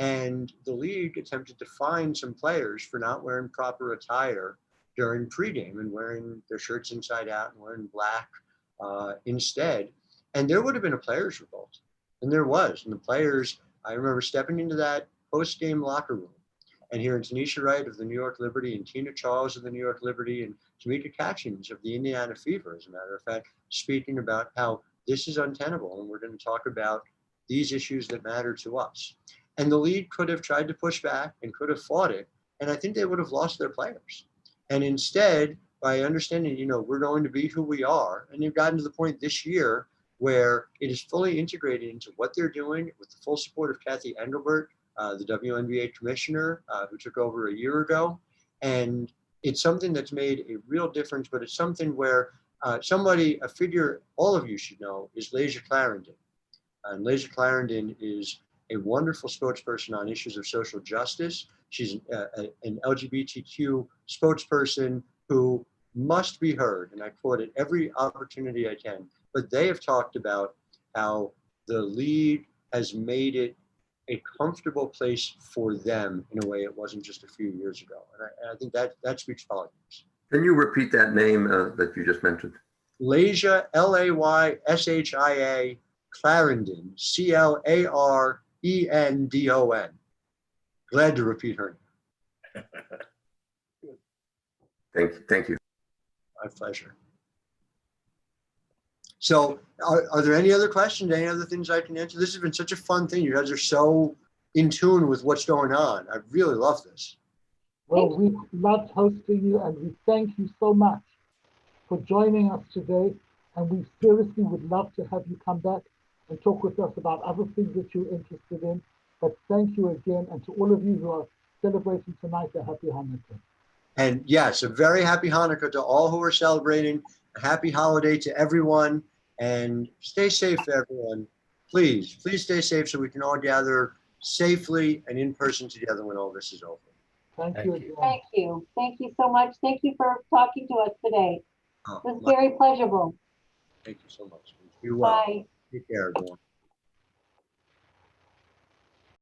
And the league attempted to fine some players for not wearing proper attire during pregame and wearing their shirts inside out and wearing black instead. And there would have been a players' revolt. And there was. And the players, I remember stepping into that post-game locker room and hearing Tanisha Wright of the New York Liberty and Tina Charles of the New York Liberty and Tamika Catchings of the Indiana Fever, as a matter of fact, speaking about how this is untenable and we're going to talk about these issues that matter to us. And the league could have tried to push back and could have fought it. And I think they would have lost their players. And instead, by understanding, we're going to be who we are, and they've gotten to the point this year where it is fully integrated into what they're doing with the full support of Kathy Engelbert, the WNBA commissioner, who took over a year ago. And it's something that's made a real difference, but it's something where a figure all of you should know is Leisha Clarendon. And Leisha Clarendon is a wonderful spokesperson on issues of social justice. She's an LGBTQ spokesperson who must be heard, and I quote at every opportunity I can. But they have talked about how the league has made it a comfortable place for them in a way it wasn't just a few years ago. And I think that speaks volumes. Can you repeat that name that you just mentioned? Leisha, Layshia Clarendon, Clarendon. Glad to repeat her name. Thank you. My pleasure. So are there any other questions, any other things I can answer? This has been such a fun thing. You guys are so in tune with what's going on. I really love this. Well, we loved hosting you and we thank you so much for joining us today. And we seriously would love to have you come back and talk with us about other things that you're interested in. But thank you again. And to all of you who are celebrating tonight, a happy Hanukkah. And yes, a very happy Hanukkah to all who are celebrating. A happy holiday to everyone. And stay safe, everyone. Please, please stay safe so we can all gather safely and in person together when all this is over. Thank Thank you you. again. Thank you. Thank you so much. Thank you for talking to us today. Oh, It was very pleasurable. thank you so much. Be well. Bye. Take care, everyone.